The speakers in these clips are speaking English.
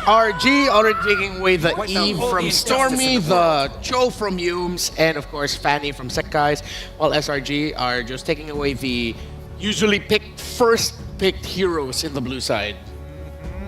SRG already taking away the Eve from Stormy, the Cho from Yumes, and of course Fanny from Sekai's, while SRG are just taking away the usually first picked heroes in the blue side.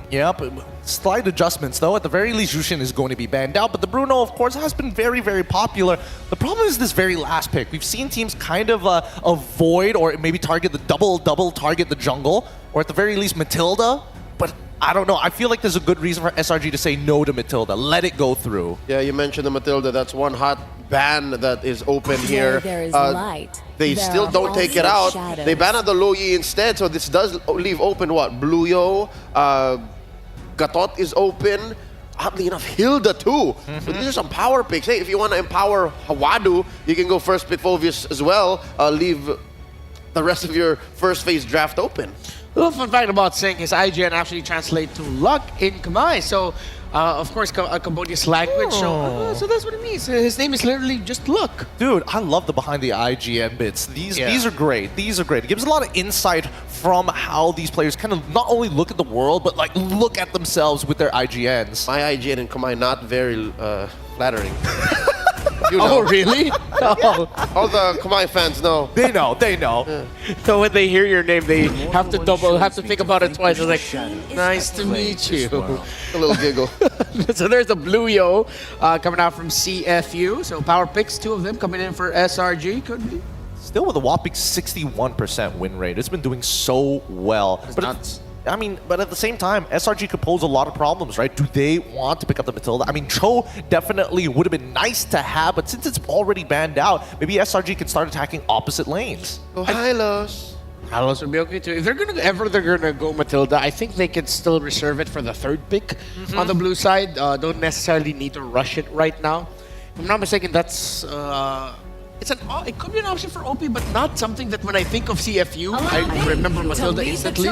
Yep. Slight adjustments though. At the very least, Jushin is going to be banned out, but the Bruno, of course, has been very, very popular. The problem is this very last pick. We've seen teams kind of avoid or maybe target the double target the jungle, or at the very least Matilda, but I don't know. I feel like there's a good reason for SRG to say no to Matilda. Let it go through. Yeah, you mentioned the Matilda. That's one hot ban that is open here. There is light. They still don't take it out. Shadows. They ban out the Lo Yi instead, so this does leave open what? Blue Yo, Gatot is open. Oddly enough, Hilda too. So these are some power picks. Hey, if you want to empower Hawadu, you can go first pick Phoveus as well. Leave the rest of your first phase draft open. A little fun fact about Sing, his IGN actually translates to luck in Khmer. So, of course, Cambodia's language. So that's what it means. His name is literally just luck. Dude, I love the behind the IGN bits. These are great. These are great. It gives a lot of insight from how these players kind of not only look at the world, but like look at themselves with their IGNs. My IGN in Khmer not very flattering. You know. Oh, really? Oh. All the Khmer fans know. They know. Yeah. So when they hear your name, they have to think about it twice. It's like, nice to meet you. A little giggle. So there's the Blue Yo coming out from CFU. So power picks, two of them coming in for SRG. Could be. Still with a whopping 61% win rate. It's been doing so well. But at the same time, SRG could pose a lot of problems, right? Do they want to pick up the Matilda? I mean, Cho definitely would have been nice to have, but since it's already banned out, maybe SRG can start attacking opposite lanes. Oh, Hylos. Hylos would be okay too. If they're gonna go Matilda, I think they can still reserve it for the third pick on the blue side. Don't necessarily need to rush it right now. If I'm not mistaken, that's it could be an option for OP, but not something that when I think of CFU, I remember Matilda instantly.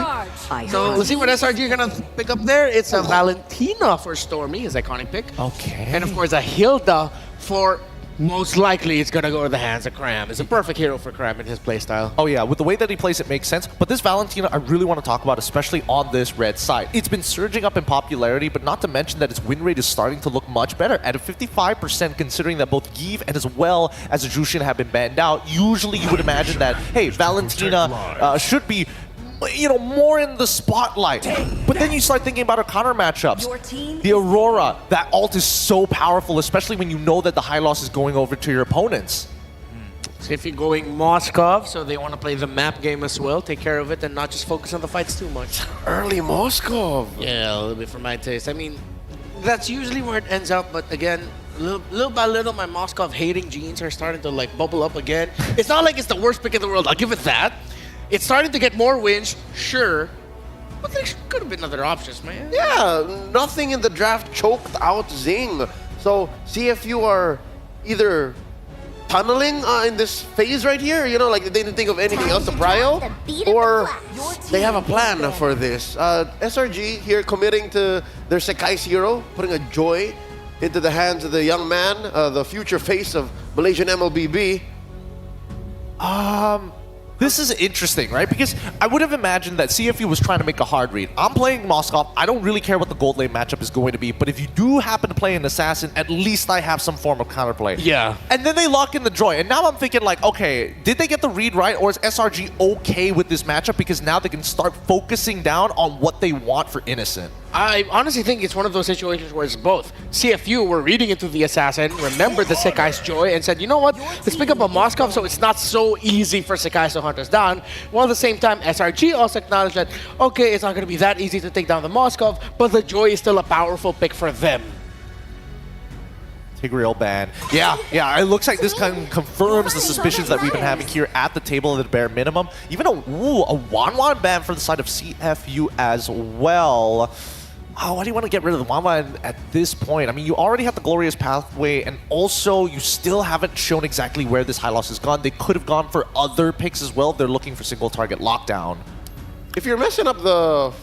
So let's see what SRG are gonna pick up there. It's a Valentina for Stormy, his iconic pick. Okay. And of course a Hilda for most likely it's gonna go to the hands of Cram. It's a perfect hero for Cram in his playstyle. Oh yeah, with the way that he plays it makes sense. But this Valentina I really want to talk about, especially on this red side. It's been surging up in popularity, but not to mention that its win rate is starting to look much better at a 55%, considering that both Give and as well as Jushin have been banned out. Usually you would imagine that, hey, Valentina should be more in the spotlight. But then you start thinking about her counter matchups. The Aurora, that ult is so powerful, especially when you know that the high loss is going over to your opponents. So if you're going Moskov, so they want to play the map game as well, take care of it and not just focus on the fights too much. Early Moskov. Yeah, a little bit for my taste. I mean, that's usually where it ends up, but again, little by little, my Moskov hating genes are starting to like bubble up again. It's not like it's the worst pick in the world, I'll give it that. It's starting to get more wins, sure, but there could have been other options, man. Yeah, nothing in the draft choked out Zing. So CFU are either tunneling in this phase right here, like they didn't think of anything else to prio, or they have a plan for this. SRG here committing to their Sekai's hero, putting a joy into the hands of the young man, the future face of Malaysian MLBB. This is interesting, right? Because I would have imagined that CFU was trying to make a hard read. I'm playing Moskov. I don't really care what the gold lane matchup is going to be, but if you do happen to play an assassin, at least I have some form of counterplay. Yeah. And then they lock in the Joy. And now I'm thinking like, okay, did they get the read right, or is SRG okay with this matchup because now they can start focusing down on what they want for Innocent? I honestly think it's one of those situations where it's both. CFU were reading into the assassin, remembered the Sekai's Joy, and said, you know what, let's pick up a Moskov so it's not so easy for Sekai to hunt us down. While at the same time, SRG also acknowledged that, okay, it's not going to be that easy to take down the Moskov, but the Joy is still a powerful pick for them. Tigreal ban. Yeah, it looks like this kind of confirms the suspicions that we've been having here at the table at the bare minimum. Even a Wanwan ban for the side of CFU as well. Oh, why do you want to get rid of the Wanwan at this point? I mean, you already have the Glorious Pathway, and also you still haven't shown exactly where this high loss has gone. They could have gone for other picks as well. They're looking for single target lockdown. If you're messing up the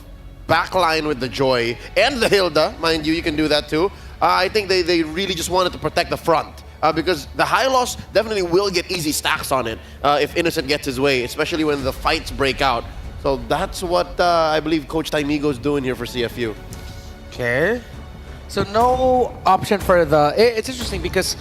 backline with the Joy and the Hilda, mind you can do that too. I think they really just wanted to protect the front. Because the high loss definitely will get easy stacks on it if Innocent gets his way, especially when the fights break out. So that's what I believe Coach Taimigo's doing here for CFU. Okay. So no option for the... It's interesting because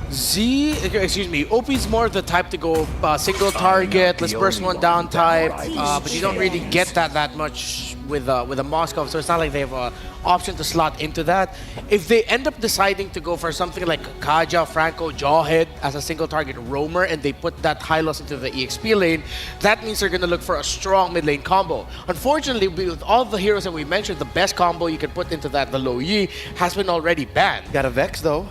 OP's more the type to go single target, let's burst one down type, but you don't really get that much with a Moskov, so it's not like they have an option to slot into that. If they end up deciding to go for something like Kaja, Franco, Jawhead as a single target roamer, and they put that high loss into the EXP lane, that means they're going to look for a strong mid lane combo. Unfortunately, with all the heroes that we mentioned, the best combo you can put into that, the Lo Yi, has been already banned. Got a Vex though.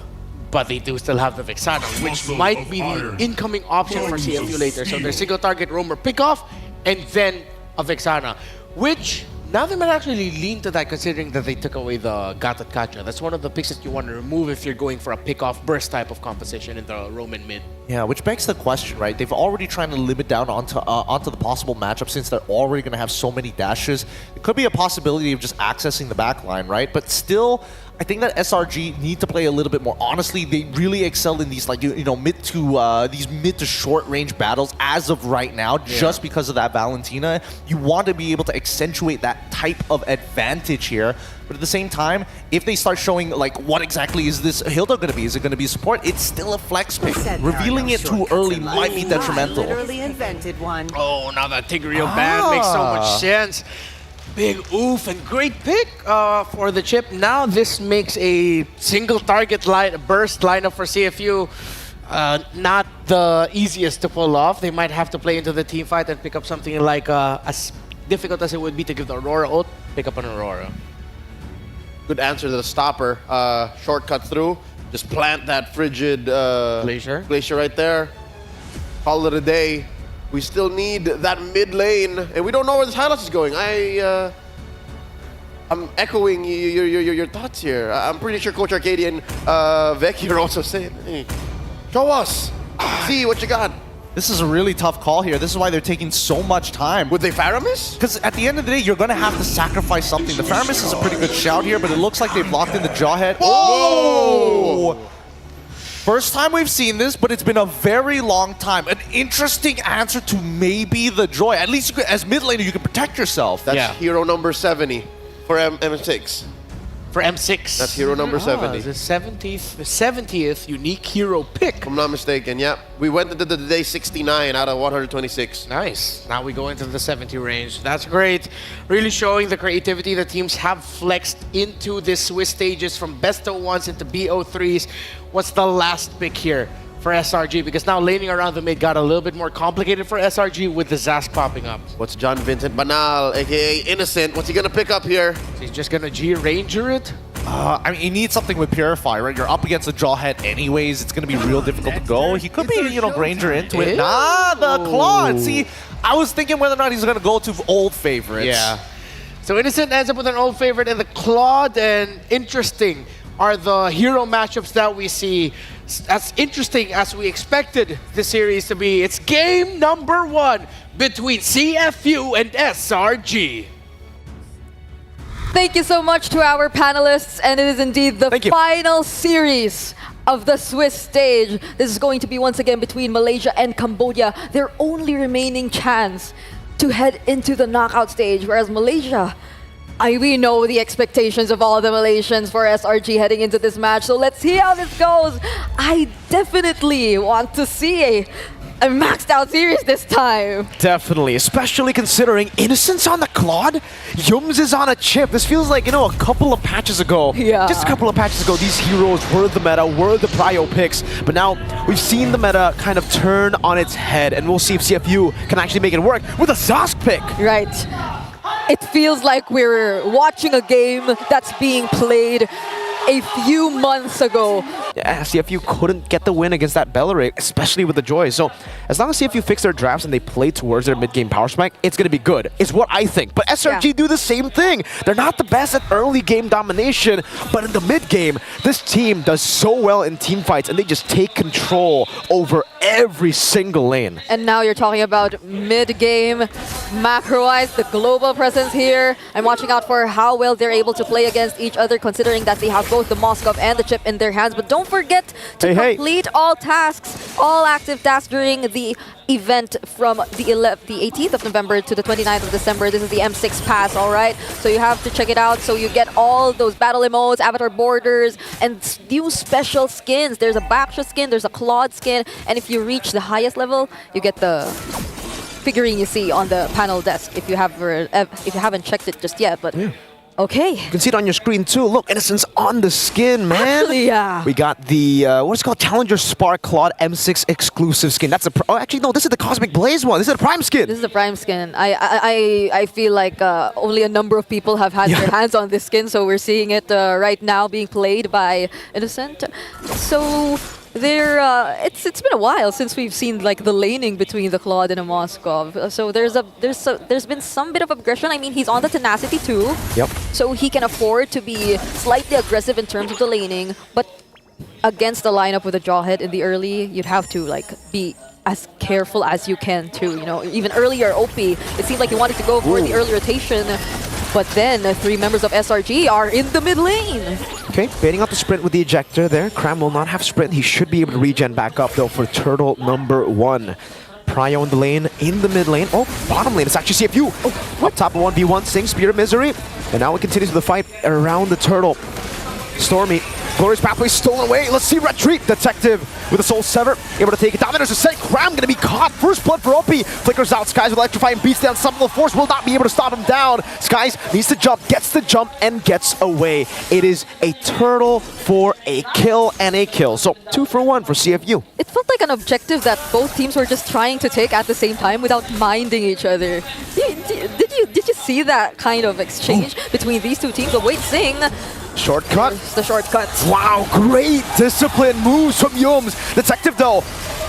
But they do still have the Vexana, which might be the incoming option for CFU later. So their single target roamer pick off, and then a Vexana, which now they might actually lean to that considering that they took away the Gatot Kacha. That's one of the picks that you want to remove if you're going for a pick-off burst type of composition in the Roman mid. Yeah, which begs the question, right? They've already trying to limit down onto the possible matchup since they're already going to have so many dashes. It could be a possibility of just accessing the backline, right? But still, I think that SRG need to play a little bit more. Honestly, they really excel in these, like, mid to short range battles as of right now, just because of that Valentina. You want to be able to accentuate that type of advantage here. But at the same time, if they start showing, like, what exactly is this Hilda going to be? Is it going to be support? It's still a flex pick. Revealing it too early might be detrimental. Literally invented one. Oh, now that Tigreal ban makes so much sense. Big oof and great pick for the chip. Now this makes a single target burst lineup for CFU not the easiest to pull off. They might have to play into the team fight and pick up something like as difficult as it would be to give the Aurora ult, pick up an Aurora. Good answer to the stopper. Shortcut through. Just plant that frigid glacier right there. Call it a day. We still need that mid lane, and we don't know where this Hylos is going. I'm echoing your thoughts here. I'm pretty sure Coach Arcadian Vecchi are also saying, hey, show us. See what you got. This is a really tough call here. This is why they're taking so much time. Would they Faramis? Because at the end of the day, you're going to have to sacrifice something. The Faramis is a pretty good shout here, but it looks like they've locked in the Jawhead. Whoa! First time we've seen this, but it's been a very long time. An interesting answer to maybe the Joy. At least you could, as mid laner, you can protect yourself. That's hero number 70 for M6. For M6. That's hero number 70. The 70th unique hero pick. If I'm not mistaken, yeah. We went into the day 69 out of 126. Nice. Now we go into the 70 range. That's great. Really showing the creativity the teams have flexed into this Swiss stages from best of ones into BO3s. What's the last pick here for SRG? Because now laning around the mid got a little bit more complicated for SRG with the Zask popping up. What's John Vincent Banal, aka Innocent? What's he gonna pick up here? So he's just gonna G-Ranger it? I mean, he needs something with Purify, right? You're up against the Jawhead anyways. It's going to be real difficult to go. He could be, Granger into it. Nah, the Claude. See, I was thinking whether or not he's going to go to old favorites. Yeah. So Innocent ends up with an old favorite in the Claude, and interesting are the hero matchups that we see. As interesting as we expected the series to be. It's game number 1 between CFU and SRG. Thank you so much to our panelists, and it is indeed the final series of the Swiss stage. This is going to be once again between Malaysia and Cambodia, their only remaining chance to head into the knockout stage, whereas Malaysia, we know the expectations of all the Malaysians for SRG heading into this match, so let's see how this goes. I definitely want to see a maxed out series this time. Definitely, especially considering Innocence on the Claude, Yums is on a chip. This feels like, a couple of patches ago. Yeah. Just a couple of patches ago, these heroes were the meta, were the prio picks. But now we've seen the meta kind of turn on its head, and we'll see if CFU can actually make it work with a Zosk pick. Right. It feels like we're watching a game that's being played a few months ago. Yeah, CFU couldn't get the win against that Belleric, especially with the Joy. So as long as CFU fix their drafts and they play towards their mid-game power spike, it's going to be good, is what I think. But SRG do the same thing. They're not the best at early game domination, but in the mid-game, this team does so well in team fights, and they just take control over every single lane. And now you're talking about mid-game, macro-wise, the global presence here. I'm watching out for how well they're able to play against each other, considering that they have both the Moskov and the chip in their hands. But don't forget to complete all tasks, all active tasks during the event from the 18th of November to the 29th of December. This is the M6 Pass, all right? So you have to check it out. So you get all those battle emotes, avatar borders, and new special skins. There's a Baksha skin, there's a Claude skin, and if you reach the highest level, you get the figurine you see on the panel desk if you haven't checked it just yet. But okay. You can see it on your screen too. Look, Innocence on the skin, man. Actually, yeah. We got the, what's it called? Challenger Spark Claude M6 exclusive skin. That's a, oh, actually, no, this is the Cosmic Blaze one. This is the Prime skin. This is the Prime skin. I feel like only a number of people have had their hands on this skin, so we're seeing it right now being played by Innocent. So it's been a while since we've seen like the laning between the Claude and a Moskov. So there's been some bit of aggression. I mean, he's on the tenacity too. Yep. So he can afford to be slightly aggressive in terms of the laning, but against the lineup with a Jawhead in the early, you'd have to like be as careful as you can too. You know, even earlier OP, it seemed like he wanted to go for the early rotation, but then 3 members of SRG are in the mid lane. Okay, baiting out the sprint with the ejector there. Cram will not have sprint. He should be able to regen back up though for turtle number 1. Pryo in the lane, in the mid lane. Oh, bottom lane, it's actually CFU. Up top of 1v1, Sing, Spear of Misery. And now it continues the fight around the turtle. Stormy, Glorious Pathway stolen away. Let's see Retreat. Detective with a Soul Sever, able to take it down. There's a set. Cram gonna be caught. First blood for OP. Flickers out. Skies with Electrify and beats down. Summonal Force will not be able to stop him down. Skies needs to jump, gets the jump, and gets away. It is a turtle for a kill and a kill. So 2 for 1 for CFU. It felt like an objective that both teams were just trying to take at the same time without minding each other. Did you see that kind of exchange between these two teams? But wait, Sing. Shortcut. It's the shortcut. Wow, great discipline moves from Yums. Detective though,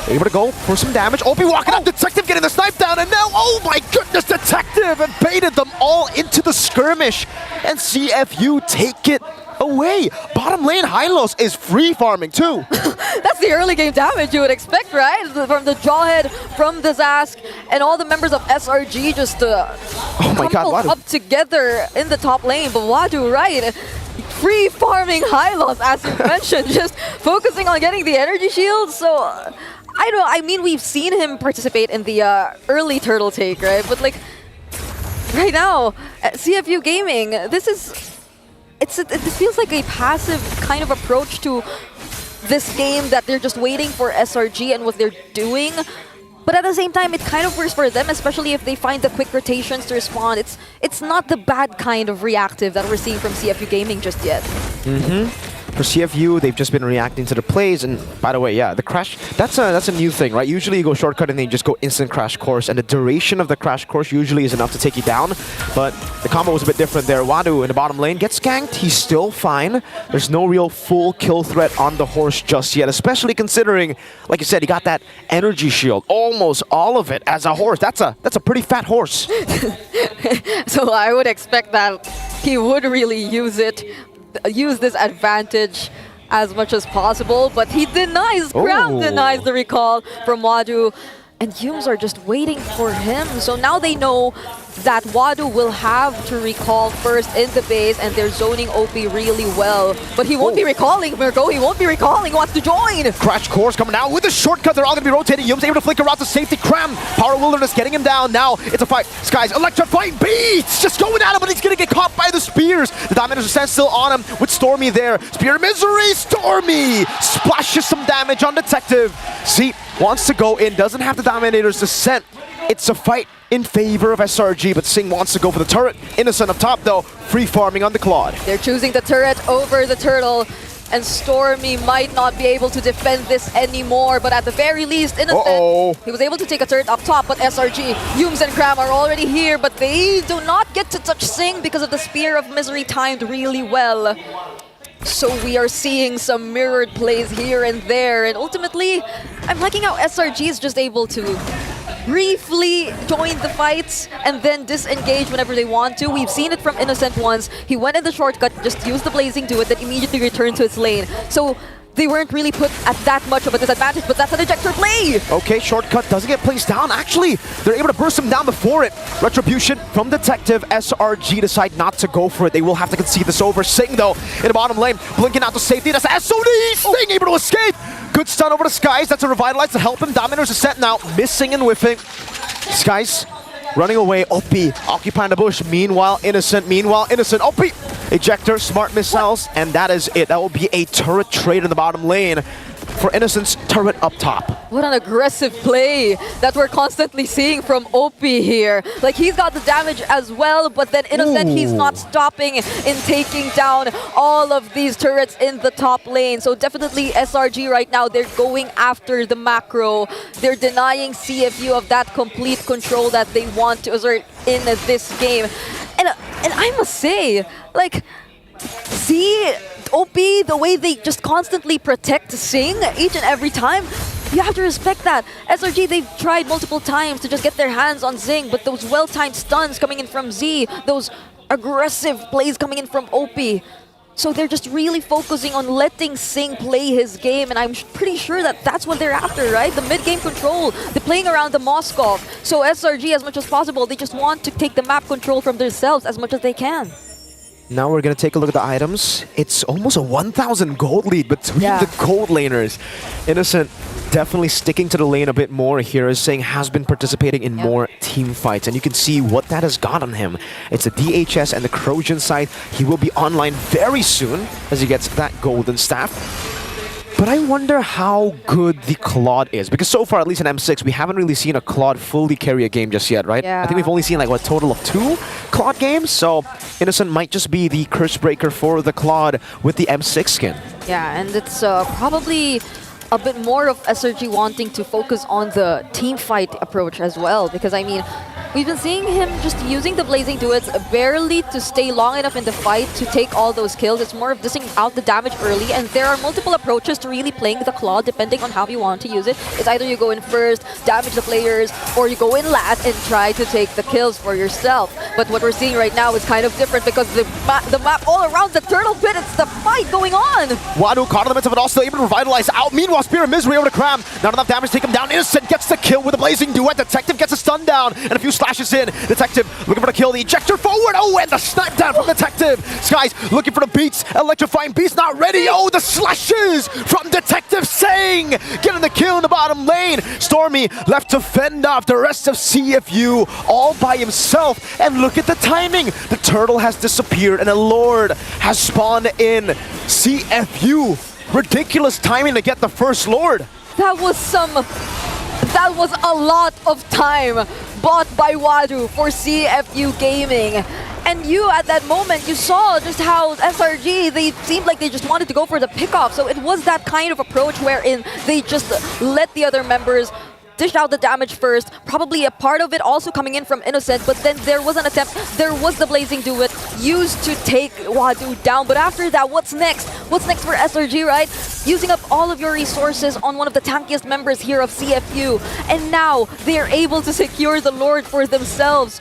able to go for some damage. OP walking up, Detective getting the snipe down, and now, oh my goodness, Detective and baited them all into the skirmish. And CFU take it away. Bottom lane, Hylos is free farming too. That's the early game damage you would expect, right? From the Jawhead, from the Zask, and all the members of SRG just oh my God, Wadu up together in the top lane. But Wadu, right? Free farming Hylos, as you mentioned, just focusing on getting the energy shield. So I mean, we've seen him participate in the early turtle take, right? But like right now, at CFU Gaming, it feels like a passive kind of approach to this game, that they're just waiting for SRG and what they're doing. But at the same time, it kind of works for them, especially if they find the quick rotations to respond. It's not the bad kind of reactive that we're seeing from CFU Gaming just yet. For CFU, they've just been reacting to the plays, and by the way, yeah, the crash, that's a new thing, right? Usually you go shortcut and then you just go instant crash course, and the duration of the crash course usually is enough to take you down, but the combo was a bit different there. Wadu in the bottom lane gets ganked, he's still fine. There's no real full kill threat on the horse just yet, especially considering, like you said, he got that energy shield, almost all of it as a horse. That's a pretty fat horse. So I would expect that he would really use this advantage as much as possible, but he denies, Cram denies the recall from Wadu, and Yums are just waiting for him. So now they know that Wadu will have to recall first in the base, and they're zoning OP really well. But he won't be recalling, Mirko. He won't be recalling. He wants to join. Crash course coming out with a shortcut. They're all going to be rotating. Yums able to flicker out to safety. Cram, Power Wilderness getting him down. Now it's a fight. Skies electrifying beats. Just going at him, but he's going to get caught by the spears. The Dominator's Ascent still on him with Stormy there. Spear of Misery. Stormy splashes some damage on Detective. See, wants to go in. Doesn't have the Dominator's Descent. It's a fight in favor of SRG, but Sing wants to go for the turret. Innocent up top, though, free farming on the Claude. They're choosing the turret over the turtle, and Stormy might not be able to defend this anymore, but at the very least, Innocent, he was able to take a turret up top, but SRG, Yums and Cram are already here, but they do not get to touch Sing because of the Spear of Misery timed really well. So we are seeing some mirrored plays here and there, and ultimately, I'm liking how SRG is just able to briefly join the fights and then disengage whenever they want to. We've seen it from Innocent once. He went in the shortcut, just used the blazing to it, then immediately returned to its lane. So they weren't really put at that much of a disadvantage, but that's an ejector play! Okay, shortcut doesn't get placed down. Actually, they're able to burst him down before it. Retribution from Detective. SRG decide not to go for it. They will have to concede this over. Sing, though, in the bottom lane, blinking out to safety. That's SOD! Sing able to escape! Good stun over to Skies. That's a Revitalize to help him. Dominators are set now, missing and whiffing. Skies running away. OP occupying the bush. Meanwhile, Innocent. OP! Ejector, smart missiles, and that is it. That will be a turret trade in the bottom lane for Innocent's turret up top. What an aggressive play that we're constantly seeing from OP here. Like, he's got the damage as well, but then Innocent, he's not stopping in taking down all of these turrets in the top lane. So definitely SRG right now, they're going after the macro. They're denying CFU of that complete control that they want to assert in this game. And I must say, like, see OP, the way they just constantly protect Sing each and every time, you have to respect that. SRG, they've tried multiple times to just get their hands on Zing, but those well-timed stuns coming in from Z, those aggressive plays coming in from OP. So they're just really focusing on letting Sing play his game, and I'm pretty sure that that's what they're after, right? The mid-game control, they're playing around the Moskov. So SRG, as much as possible, they just want to take the map control from themselves as much as they can. Now we're going to take a look at the items. It's almost a 1,000 gold lead between the gold laners. Innocent definitely sticking to the lane a bit more here, as Sing has been participating in more team fights, and you can see what that has got on him. It's the DHS and the Crojan side. He will be online very soon as he gets that golden staff. But I wonder how good the Claude is, because so far, at least in M6, we haven't really seen a Claude fully carry a game just yet, right? Yeah. I think we've only seen like, what, total of 2 Claude games? So Innocent might just be the curse breaker for the Claude with the M6 skin. Yeah, and it's probably a bit more of SRG wanting to focus on the team fight approach as well, because I mean, we've been seeing him just using the Blazing Duets barely to stay long enough in the fight to take all those kills. It's more of dishing out the damage early, and there are multiple approaches to really playing the Claw depending on how you want to use it. It's either you go in first, damage the players, or you go in last and try to take the kills for yourself. But what we're seeing right now is kind of different, because the map all around the turtle pit, it's the fight going on! Wadu caught in the midst of it all, still able to revitalize out. Meanwhile, Spear of Misery over to Cram. Not enough damage to take him down. Innocent gets the kill with a Blazing Duet. Detective gets a stun down, and a few slashes in. Detective looking for the kill. The ejector forward. Oh, and the snipe down from Detective. Skies looking for the beats. Electrifying beats not ready. Oh, the slashes from Detective Sing. Getting the kill in the bottom lane. Stormy left to fend off the rest of CFU all by himself. And look at the timing. The turtle has disappeared, and a Lord has spawned in. CFU. Ridiculous timing to get the first Lord. That was a lot of time bought by Wadu for CFU Gaming. And you, at that moment, you saw just how SRG, they seemed like they just wanted to go for the pickoff. So it was that kind of approach wherein they just let the other members dish out the damage first, probably a part of it also coming in from Innocent, but then there was an attempt, there was the Blazing Duet used to take Wadu down, but after that, what's next? What's next for SRG, right? Using up all of your resources on one of the tankiest members here of CFU, and now they are able to secure the Lord for themselves.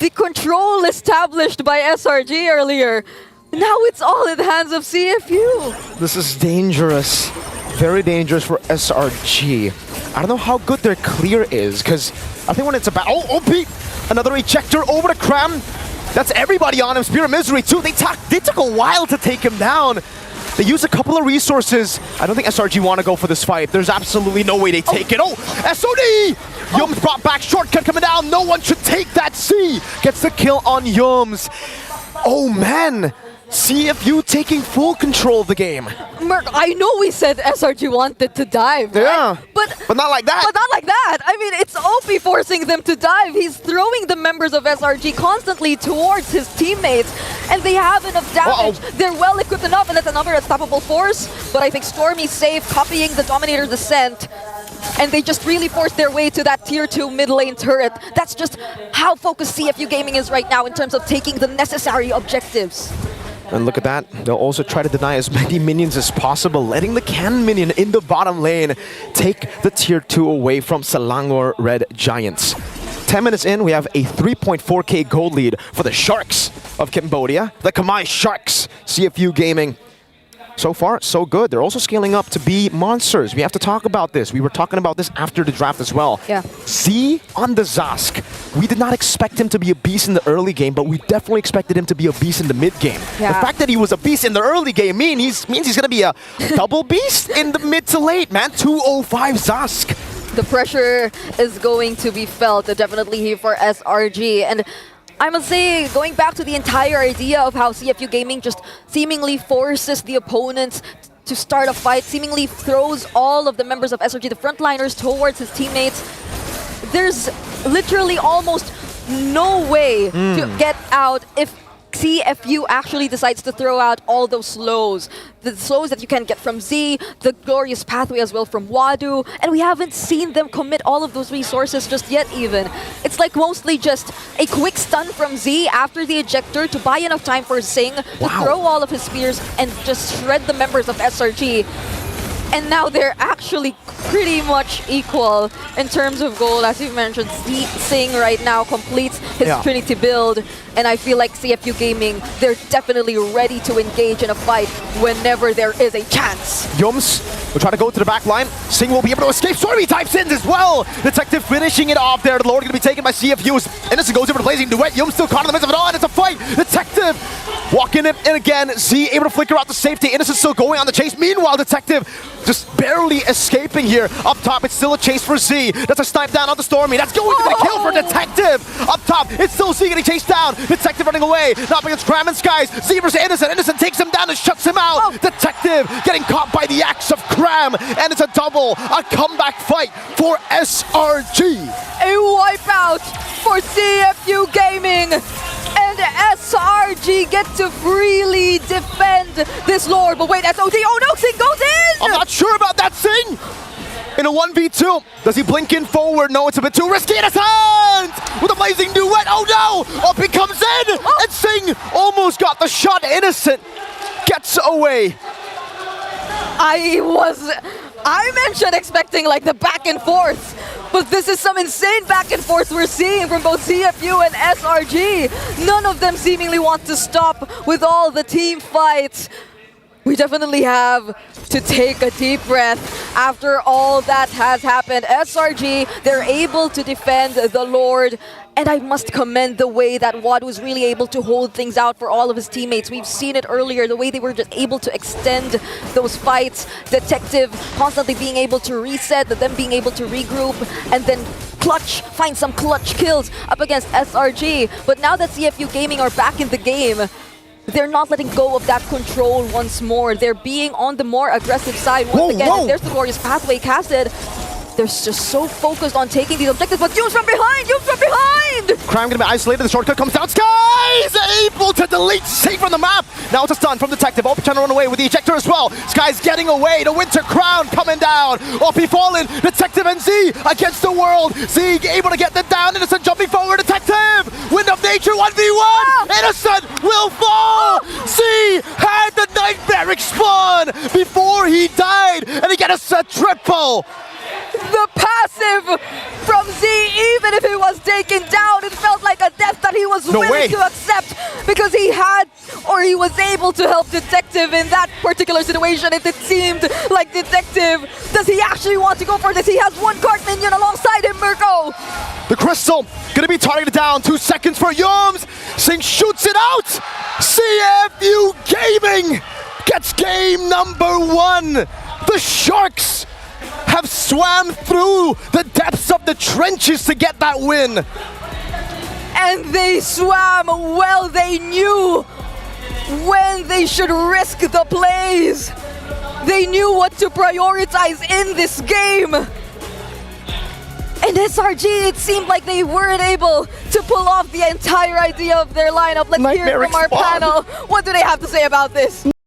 The control established by SRG earlier, now it's all in the hands of CFU. This is dangerous. Very dangerous for SRG. I don't know how good their clear is, because I think when it's about... Oh, OP! Another ejector over to Cram. That's everybody on him. Spear of Misery, too. They took a while to take him down. They used a couple of resources. I don't think SRG want to go for this fight. There's absolutely no way they take it. Oh, SOD! Yums brought back. Shortcut coming down. No one should take that C. Gets the kill on Yums. Oh, man. CFU taking full control of the game. Merc, I know we said SRG wanted to dive, right? Yeah, but not like that. But not like that. I mean, it's OP forcing them to dive. He's throwing the members of SRG constantly towards his teammates, and they have enough damage. They're well equipped enough, and that's another unstoppable force. But I think Stormy's safe, copying the Dominator descent, and they just really forced their way to that tier 2 mid lane turret. That's just how focused CFU Gaming is right now in terms of taking the necessary objectives. And look at that, they'll also try to deny as many minions as possible, letting the cannon minion in the bottom lane take the tier 2 away from Selangor Red Giants. 10 minutes in, we have a 3.4k gold lead for the Sharks of Cambodia, the Khmer Sharks, CFU Gaming. So far, so good. They're also scaling up to be monsters. We have to talk about this. We were talking about this after the draft as well. Yeah. Z on the Zask. We did not expect him to be a beast in the early game, but we definitely expected him to be a beast in the mid game. Yeah. The fact that he was a beast in the early game means he's going to be a double beast in the mid to late, man. 205 Zask. The pressure is going to be felt, definitely here for SRG. And I must say, going back to the entire idea of how CFU Gaming just seemingly forces the opponents to start a fight, seemingly throws all of the members of SRG, the frontliners, towards his teammates, there's literally almost no way to get out if CFU actually decides to throw out all those slows. The slows that you can get from Z, the glorious pathway as well from Wadu, and we haven't seen them commit all of those resources just yet even. It's like mostly just a quick stun from Z after the ejector to buy enough time for Singh to throw all of his spears and just shred the members of SRG. And now they're actually pretty much equal in terms of gold. As you mentioned, Singh right now completes his Trinity build. And I feel like CFU Gaming, they're definitely ready to engage in a fight whenever there is a chance. Yums will try to go to the back line. Singh will be able to escape. Stormy types in as well. Detective finishing it off there. The Lord going to be taken by CFU's. Innocent goes over to Blazing Duet. Yums still caught in the midst of it all, and it's a fight. Detective walking in again. Z able to flicker out the safety. Innocent still going on the chase. Meanwhile, Detective just barely escaping here. Up top, it's still a chase for Z. That's a snipe down on the Stormy. That's going to be the kill for Detective. Up top, it's still Z getting chased down. Detective running away. Not against Cram and Skies. Z versus Innocent. Innocent takes him down and shuts him out. Detective getting caught by the axe of Cram. And it's a double. A comeback fight for SRG. A wipeout for CFU Gaming. And SRG get to freely defend this Lord. But wait, SOD. Oh no, Singh goes in! I'm not sure about that, Singh! In a 1v2, does he blink in forward? No, it's a bit too risky. Innocent! With a Blazing Duet. Oh no! Up he comes in! And Singh almost got the shot. Innocent gets away. I mentioned expecting like the back and forth, but this is some insane back and forth we're seeing from both CFU and SRG. None of them seemingly want to stop with all the team fights. We definitely have to take a deep breath after all that has happened. SRG, they're able to defend the Lord. And I must commend the way that Wad was really able to hold things out for all of his teammates. We've seen it earlier, the way they were just able to extend those fights. Detective constantly being able to reset, them being able to regroup, and then find some clutch kills up against SRG. But now that CFU Gaming are back in the game, they're not letting go of that control once more. They're being on the more aggressive side once again. And there's the glorious pathway casted. They're just so focused on taking these objectives, but Yums from behind! Yums from behind! Crime gonna be isolated, the shortcut comes down. Sky's able to delete Singh from the map! Now it's a stun from Detective. Op trying to run away with the ejector as well. Sky's getting away, the Winter Crown coming down. Op fallen, Detective and Z against the world. Z able to get them down, Innocent jumping forward, Detective! Wind of Nature 1v1! Innocent will fall! Z had the Nightmaric spawn before he died, and he gets a triple! The passive from Z, even if he was taken down, it felt like a death that he was willing to accept because he was able to help Detective in that particular situation. It seemed like Detective, does he actually want to go for this? He has one card minion alongside him, Mirko. The Crystal gonna be targeted down. 2 seconds for Yums. Singh shoots it out. CFU Gaming gets game number 1. The Sharks have swam through the depths of the trenches to get that win. And they swam well. They knew when they should risk the plays. They knew what to prioritize in this game. And SRG, it seemed like they weren't able to pull off the entire idea of their lineup. Let's hear it from our panel. What do they have to say about this?